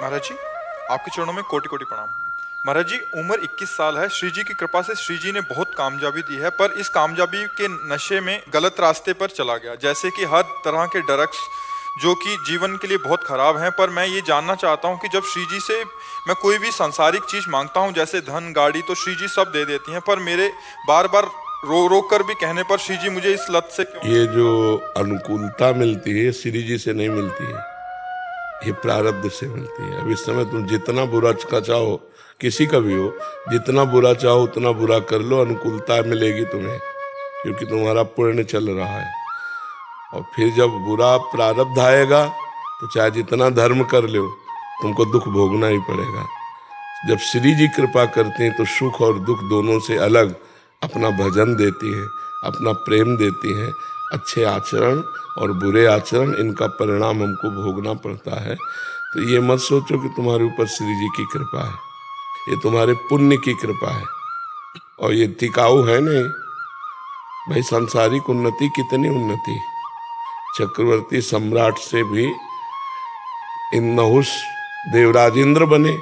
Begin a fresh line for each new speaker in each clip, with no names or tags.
महाराज जी, आपके चरणों में कोटि कोटि प्रणाम। महाराज जी, उम्र 21 साल है। श्री जी की कृपा से श्री जी ने बहुत कामयाबी दी है, पर इस कामयाबी के नशे में गलत रास्ते पर चला गया, जैसे कि हर तरह के ड्रग्स जो कि जीवन के लिए बहुत खराब हैं। पर मैं ये जानना चाहता हूँ कि जब श्री जी से मैं कोई भी सांसारिक चीज मांगता हूँ, जैसे धन गाड़ी, तो श्री जी सब दे देती हैं, पर मेरे बार बार रो रो कर भी कहने पर श्री जी मुझे इस लत से क्यों।
ये जो अनुकूलता मिलती है श्री जी से नहीं मिलती है, ये प्रारब्ध से मिलती है। अब इस समय तुम जितना बुरा का चाहो, किसी का भी हो, जितना बुरा चाहो उतना बुरा कर लो, अनुकूलता मिलेगी तुम्हें, क्योंकि तुम्हारा पुण्य चल रहा है। और फिर जब बुरा प्रारब्ध आएगा तो चाहे जितना धर्म कर लो, तुमको दुख भोगना ही पड़ेगा। जब श्री जी कृपा करते हैं तो सुख और दुख दोनों से अलग अपना भजन देती है, अपना प्रेम देती है। अच्छे आचरण और बुरे आचरण, इनका परिणाम हमको भोगना पड़ता है। तो ये मत सोचो कि तुम्हारे ऊपर श्री जी की कृपा है, ये तुम्हारे पुण्य की कृपा है, और ये टिकाऊ है नहीं। भाई सांसारिक उन्नति, कितनी उन्नति, चक्रवर्ती सम्राट से भी इन नहुष देवराजेंद्र बने,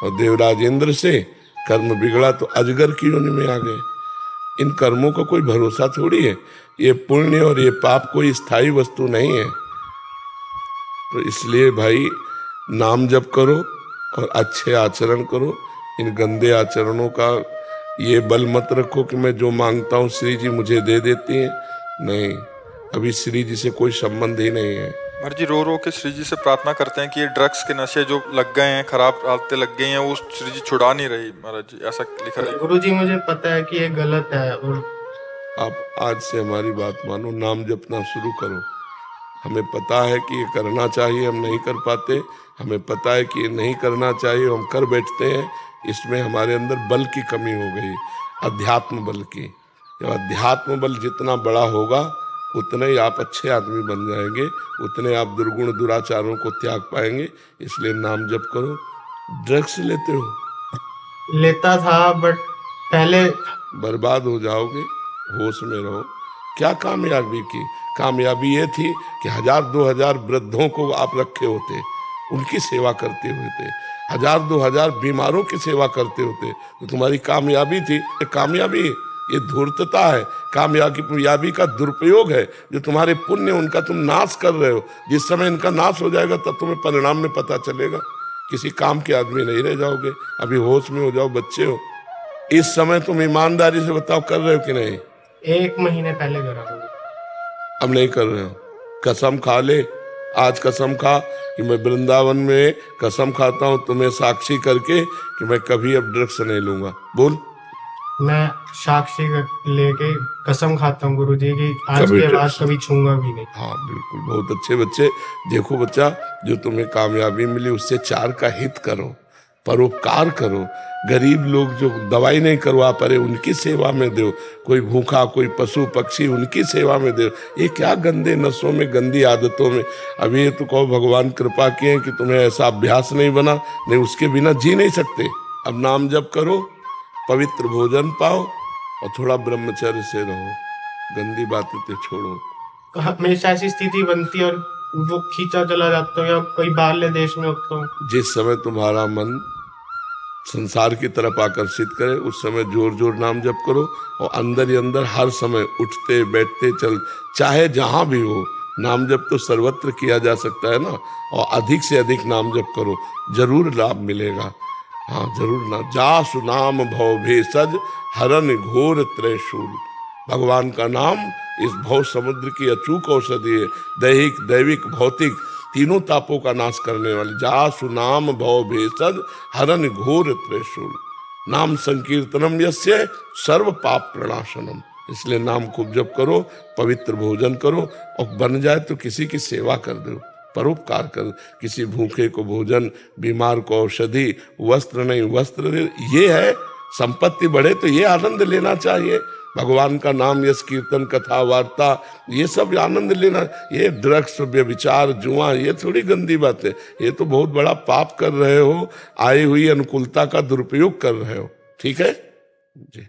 और देवराजेंद्र से कर्म बिगड़ा तो अजगर की योनि में आ गए। इन कर्मों का कोई भरोसा थोड़ी है। ये पुण्य और ये पाप कोई स्थायी वस्तु नहीं है। तो इसलिए भाई नाम जप करो और अच्छे आचरण करो। इन गंदे आचरणों का ये बल मत रखो कि मैं जो मांगता हूँ श्री जी मुझे दे देती हैं। नहीं, अभी श्री जी से कोई संबंध ही नहीं है।
महाराज जी, रो रो के श्री जी से प्रार्थना करते हैं कि ये ड्रग्स के नशे जो लग गए हैं, खराब आदतें लग गई हैं, वो श्री जी छुड़ा नहीं रही। महाराज जी ऐसा लिखा है।
गुरु जी, मुझे पता है कि ये गलत है, और
आप आज से हमारी बात मानो, नाम जपना शुरू करो। हमें पता है कि ये करना चाहिए, हम नहीं कर पाते। हमें पता है कि ये नहीं करना चाहिए, हम कर बैठते हैं। इसमें हमारे अंदर बल की कमी हो गई, अध्यात्म बल की। जब अध्यात्म बल जितना बड़ा होगा उतने ही आप अच्छे आदमी बन जाएंगे, उतने आप दुर्गुण दुराचारों को त्याग पाएंगे। इसलिए नाम जप करो। ड्रग्स लेते हो?
लेता था, बट पहले
बर्बाद हो जाओगे। होश में रहो। क्या कामयाबी की? कामयाबी ये थी कि 1000-2000 वृद्धों को आप रखे होते, उनकी सेवा करते हुए थे। 1000-2000 बीमारों की सेवा करते होते, तो तुम्हारी कामयाबी थी। ये कामयाबी, ये धूर्तता है। कामयाबी का दुरुपयोग है। जो तुम्हारे पुण्य, उनका तुम नाश कर रहे हो। जिस समय इनका नाश हो जाएगा तब तुम्हें परिणाम में पता चलेगा। किसी काम के आदमी नहीं रह जाओगे। अभी होश में हो जाओ, बच्चे हो। इस समय तुम ईमानदारी से बताओ, कर रहे हो कि नहीं?
1 महीने पहले करा था।
अब नहीं कर रहे हो? कसम खा ले, आज कसम खा कि मैं वृंदावन में कसम खाता हूं तुम्हें साक्षी करके कि मैं कभी अब ड्रग्स नहीं लूंगा। बोल।
मैं साक्षी लेके कसम खाता हूँ गुरु जी की आज
कभी
के बाद कभी छूंगा भी नहीं।
हाँ बिल्कुल, बहुत अच्छे बच्चे। देखो बच्चा, जो तुम्हें कामयाबी मिली उससे 4 का हित करो, परोपकार करो। गरीब लोग जो दवाई नहीं करवा पा रहे, उनकी सेवा में दो। कोई भूखा, कोई पशु पक्षी, उनकी सेवा में दो। ये क्या गंदे नशों में, गंदी आदतों में। अब ये तो कहो भगवान कृपा किए कि तुम्हें ऐसा अभ्यास नहीं बना, नहीं उसके बिना जी नहीं सकते। अब नाम जप करो, पवित्र भोजन पाओ, और थोड़ा ब्रह्मचर्य से रहो। गंदी बातें तो छोड़ो।
हमेशा ऐसी स्थिति बनती है और वो खींचा चला जाता हूँ, या कोई बाहरले देश में होता हूँ।
जिस समय तुम्हारा मन संसार की तरफ आकर्षित करे, उस समय जोर जोर नाम जप करो। और अंदर ही अंदर हर समय उठते बैठते चल, चाहे जहां भी हो, नाम जप तो सर्वत्र किया जा सकता है ना। और अधिक से अधिक नाम जप करो, जरूर लाभ मिलेगा। हाँ जरूर ना। जासु नाम भव भेषज हरन घोर त्रैशूल। भगवान का नाम इस भव समुद्र की अचूक औषधि है। दैहिक, दैविक, भौतिक तीनों तापों का नाश करने वाली। जासु नाम भव भेषज हरन घोर त्रैशूल। नाम संकीर्तनम यस्य सर्व पाप प्रणाशनम। इसलिए नाम खूब जप करो, पवित्र भोजन करो, और बन जाए तो किसी की सेवा कर दो, परोपकार कर। किसी भूखे को भोजन, बीमार को औषधि, वस्त्र नहीं वस्त्र दे। ये है संपत्ति बढ़े तो ये आनंद लेना चाहिए। भगवान का नाम, यश कीर्तन, कथा वार्ता, ये सब आनंद लेना। ये ड्रग्स, व्यभिचार, जुआ, ये थोड़ी गंदी बात है। ये तो बहुत बड़ा पाप कर रहे हो, आई हुई अनुकूलता का दुरुपयोग कर रहे हो। ठीक है जी।